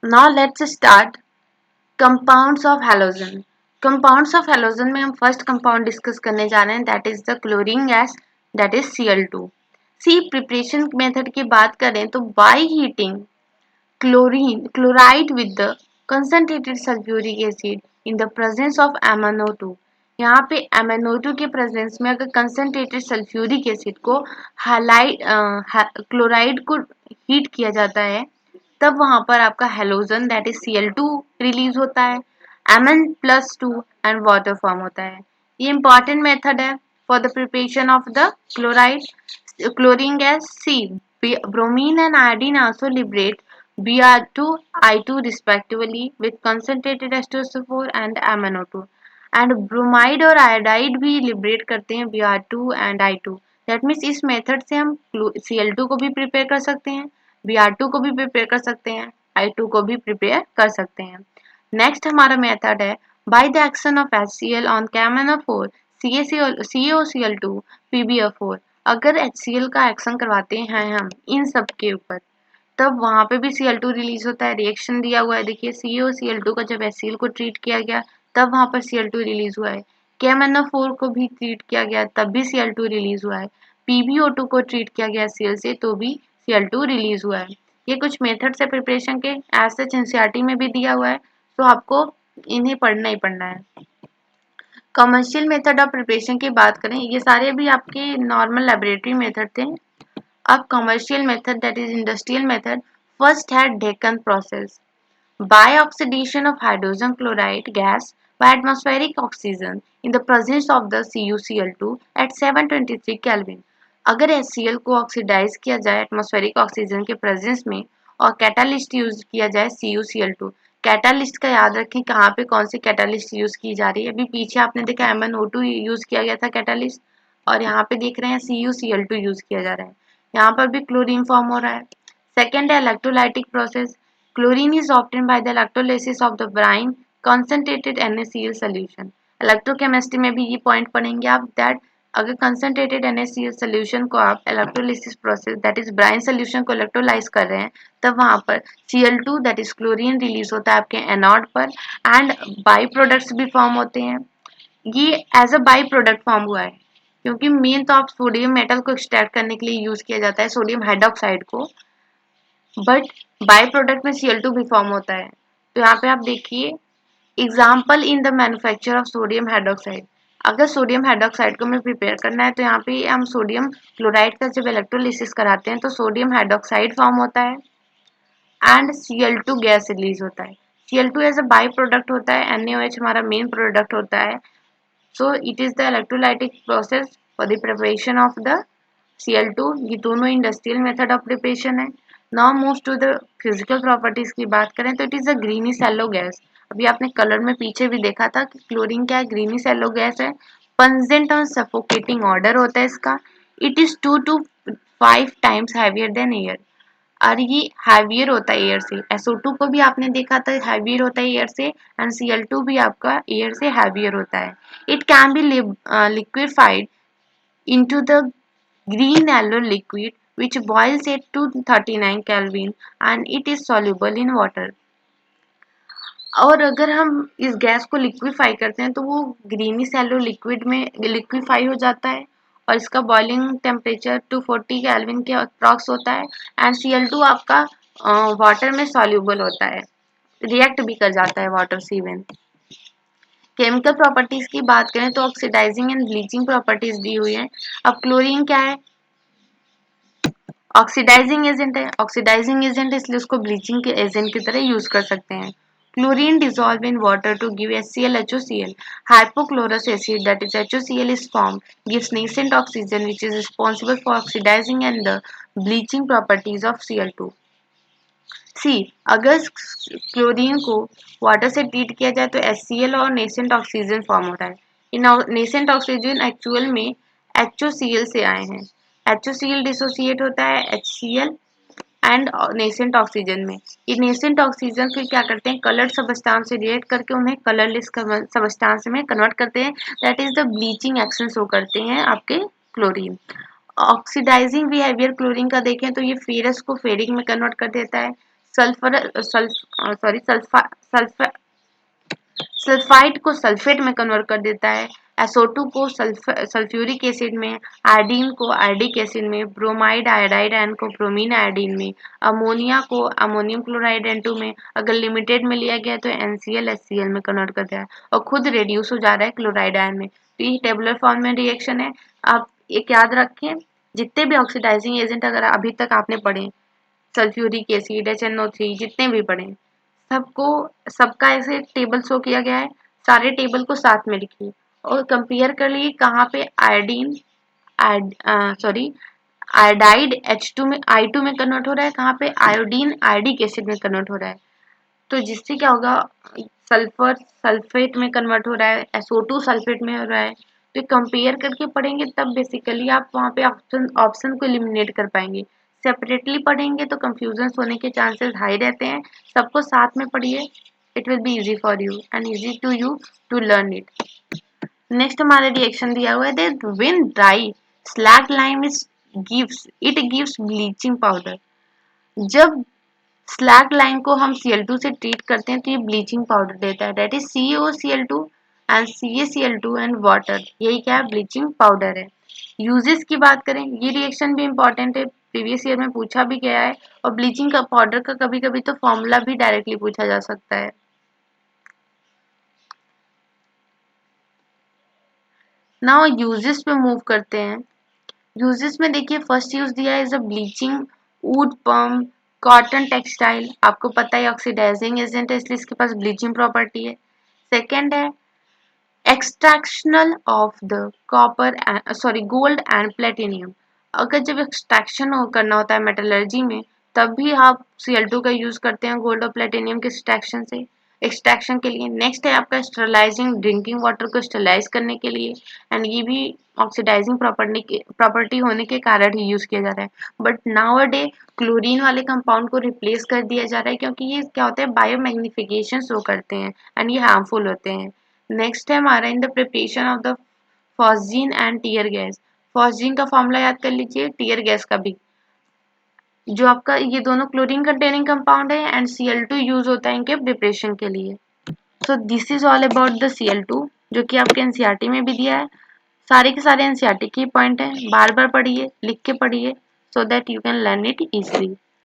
Now let's start compounds of halogen. Compounds of halogen में हम first compound discuss करने जा रहे हैं, that is the chlorine gas, that is Cl2। See preparation method की बात करें तो by heating chloride with the concentrated sulfuric acid in the presence of MnO2। यहाँ पे MnO2 के प्रेजेंस में अगर कंसनट्रेटेड सल्फ्यूरिक एसिड को क्लोराइड को हीट किया जाता है, तब वहां पर आपका halogen that is Cl2 release होता है, Mn+2 एंड वाटर फॉर्म होता है। ये इंपॉर्टेंट मेथड है for the preparation of the chlorine gas. सी bromine and iodine also liberate Br2, I2 respectively with concentrated H2SO4 and MnO2। And bromide और iodide भी liberate करते हैं Br2 and I2। That means इस method से हम Cl2 को भी प्रिपेयर कर सकते हैं, Br2 को भी प्रिपेयर कर सकते हैं, I2 को भी प्रिपेयर कर सकते हैं। नेक्स्ट हमारा मेथड है by the action of HCl on KMnO4 CaCO2 PbO4। अगर HCl का एक्शन करवाते हैं हम इन सब के ऊपर, तब वहां पे भी Cl2 रिलीज होता है। रिएक्शन दिया हुआ है, देखिए CaCl2 का जब HCl को ट्रीट किया गया तब वहां पर Cl2 रिलीज हुआ है। KMnO4 को भी ट्रीट किया गया तब भी Cl2 रिलीज हुआ है। PbO2 को ट्रीट किया गया HCl से तो भी Cl2 रिलीज हुआ है। ये कुछ मेथड्स है प्रिपरेशन के, एज सच एनसीईआरटी में भी दिया हुआ है, तो आपको इन्हें पढ़ना ही पढ़ना है। कमर्शियल मेथड ऑफ प्रिपरेशन की बात करें, ये सारे भी आपके नॉर्मल लेबोरेटरी मेथड थे। अब commercial method that is industrial method, first है Deacon process. By oxidation of hydrogen chloride gas by atmospheric oxygen in the presence of the CuCl2 at 723 Kelvin। अगर HCl को ऑक्सीडाइज किया जाए atmospheric oxygen के presence में और catalyst use किया जाए CuCl2। कैटालिस्ट का याद रखें कहाँ पे कौन सी कैटालिस्ट यूज की जा रही है। अभी पीछे आपने देखा MnO2 यूज किया गया था कैटालिस्ट, और यहाँ पे देख रहे हैं CuCl2 यूज किया जा रहा है। यहाँ पर भी क्लोरीन फॉर्म हो रहा है। सेकेंड है electrolytic process. Chlorine is obtained by the electrolysis of the brine concentrated NaCl solution। Electrochemistry में भी ये पॉइंट पढ़ेंगे आप, दैट अगर कंसनट्रेटेड NaCl सोल्यूशन को आप electrolysis process that is brine solution को इलेक्ट्रोलाइज कर रहे हैं, तब वहां पर Cl2 that is chlorine release होता है आपके एनोड पर, एंड बाई प्रोडक्ट्स भी फॉर्म होते हैं। ये as a by product form हुआ है क्योंकि मेन तो आप सोडियम मेटल को एक्सट्रैक्ट करने के लिए यूज किया जाता है सोडियम हाइड्रोक्साइड को, बट बाय प्रोडक्ट में Cl2 भी फॉर्म होता है। तो यहाँ पे आप देखिए example in the manufacture of sodium hydroxide. अगर सोडियम हाइड्रोक्साइड को हमें प्रिपेयर करना है तो यहाँ पे हम सोडियम क्लोराइड का जब इलेक्ट्रोलिसिस कराते हैं तो सोडियम हाइड्रोक्साइड फॉर्म होता है एंड Cl2 गैस रिलीज होता है। Cl2 as a by product होता है, NaOH हमारा मेन प्रोडक्ट होता है। So it is the electrolytic process for the preparation of the Cl2। ये दोनों इंडस्ट्रियल मेथड ऑफ प्रिपरेशन है। Now move to the physical properties की बात करें तो it is a greenish yellow gas. अभी आपने कलर में पीछे भी देखा था कि क्लोरीन क्या है, ग्रीनिश येलो गैस है। पंजेंट और सफोकेटिंग ऑर्डर होता है इसका। It is 2 to 5 times heavier than air, और ये हैवियर होता है एयर से। SO2 को भी आपने देखा था हैवियर होता है एयर से, एंड Cl2 भी आपका एयर से हैवियर होता है। It can be liquefied into the green yellow liquid which boils at 239 Kelvin and it is soluble in water। और अगर हम इस गैस को लिक्विफाई करते हैं तो वो ग्रीनिश येलो लिक्विड में लिक्विफाई हो जाता है, और इसका बॉइलिंग टेम्परेचर 240 केल्विन के अप्रॉक्स होता है, एंड Cl2 आपका वाटर में सॉल्यूबल होता है, रिएक्ट भी कर जाता है वाटर से इवन। केमिकल प्रॉपर्टीज की बात करें तो ऑक्सीडाइजिंग एंड ब्लीचिंग प्रॉपर्टीज दी हुई है। अब क्लोरीन क्या है, ऑक्सीडाइजिंग एजेंट है। ऑक्सीडाइजिंग एजेंट है इसलिए उसको ब्लीचिंग के एजेंट की तरह यूज कर सकते हैं। Chlorine dissolve in water to give HCl HOCl। Hypochlorous acid that is HOCl is formed gives nascent oxygen which is responsible for oxidizing and the bleaching properties of Cl2। सी अगर chlorine को water से treat किया जाए तो HCl और nascent oxygen form होता है। इन nascent oxygen actual में HOCl से आए हैं। HOCl डिसोसिएट होता है HCl एंड नेसेंट ऑक्सीजन में। ये नेसेंट ऑक्सीजन फिर क्या करते हैं, कलर्ड सबस्टांस से रिएक्ट करके उन्हें कलरलेस सबस्टांस में कन्वर्ट करते हैं, that is the bleaching action show करते हैं आपके क्लोरीन। ऑक्सीडाइजिंग बिहेवियर क्लोरीन का देखें तो ये फेरस को फेरिक में कन्वर्ट कर देता है। सल्फाइड को सल्फेट में कन्वर्ट कर देता है, SO2 को सल्फ्यूरिक एसिड में, आयोडीन को आयोडिक एसिड में, ब्रोमाइड आयोडाइड आयन को ब्रोमीन आयोडीन में, अमोनिया को अमोनियम क्लोराइड N2 में, अगर लिमिटेड में लिया गया तो NCl HCl में कन्वर्ट कर दिया है और खुद रिड्यूस हो जा रहा है क्लोराइड आयन में। तो ये टेबुलर फॉर्म में रिएक्शन है। आप एक याद रखें, जितने भी ऑक्सीडाइजिंग एजेंट अगर अभी तक आपने पढ़े, सल्फ्यूरिक एसिड, HNO3, जितने भी पढ़े, सबका ऐसे टेबल शो किया गया है। सारे टेबल को साथ में लिखिए और कंपेयर कर लिए कहाँ पे आयोडीन आयोडाइड H2 में I2 में कन्वर्ट हो रहा है, कहाँ पे आयोडीन आयोडिक एसिड में कन्वर्ट हो रहा है। तो जिससे क्या होगा, सल्फर सल्फेट में कन्वर्ट हो रहा है, SO2 सल्फेट में हो रहा है। तो कंपेयर करके पढ़ेंगे तब बेसिकली आप वहाँ पे ऑप्शन को एलिमिनेट कर पाएंगे। सेपरेटली पढ़ेंगे तो कंफ्यूजन होने के चांसेस हाई रहते हैं। सबको साथ में पढ़िए, it will be easy for you and easy to you to learn it. Next हमारा रिएक्शन दिया हुआ है that when dry slag lime gives bleaching powder. जब स्लैग लाइम को हम Cl2 से ट्रीट करते हैं तो ये ब्लीचिंग पाउडर देता है, that is CaOCl2 and CaCl2 and water, यही क्या है, ब्लीचिंग पाउडर है। यूजेस की बात करें, ये रिएक्शन भी इंपॉर्टेंट है, प्रीवियस ईयर में पूछा भी गया है और ब्लीचिंग का पाउडर का कभी कभी तो फॉर्मूला भी डायरेक्टली पूछा जा सकता है। नाउ यूजेस पे मूव करते हैं। यूजेस में देखिए फर्स्ट यूज दिया है इज अ ब्लीचिंग वुड पम कॉटन टेक्सटाइल, आपको पता है ऑक्सीडाइजिंग एजेंट है इसलिए इसके पास ब्लीचिंग प्रॉपर्टी है। सेकेंड है extractional of the gold and platinum, अगर जब एक्सट्रैक्शन करना होता है मेटलर्जी में तब भी आप Cl2 का यूज करते हैं गोल्ड और प्लेटिनियम के एक्सट्रैक्शन के लिए। नेक्स्ट है आपका स्टरलाइजिंग ड्रिंकिंग वाटर को स्टरलाइज करने के लिए, एंड ये भी ऑक्सीडाइजिंग प्रॉपर्टी होने के कारण ही यूज किया जा रहा है। बट नाउ डे क्लोरीन वाले कंपाउंड को रिप्लेस कर दिया जा रहा है क्योंकि ये क्या होता है, बायोमैग्निफिकेशन शो करते हैं एंड ये हार्मफुल होते हैं। नेक्स्ट है हमारा in the preparation of the phosgene and tear gas. Phosgene का फॉर्मूला याद कर लीजिए, टीयर गैस का भी, जो आपका ये दोनों क्लोरीन कंटेनिंग कंपाउंड है एंड Cl2 यूज होता है इनके प्रिपरेशन के लिए। So this is all about the Cl2 जो कि आपके एनसीईआरटी में भी दिया है। सारे के सारे एनसीईआरटी की पॉइंट है, बार बार पढ़िए, लिख के पढ़िए so that you can learn it easily.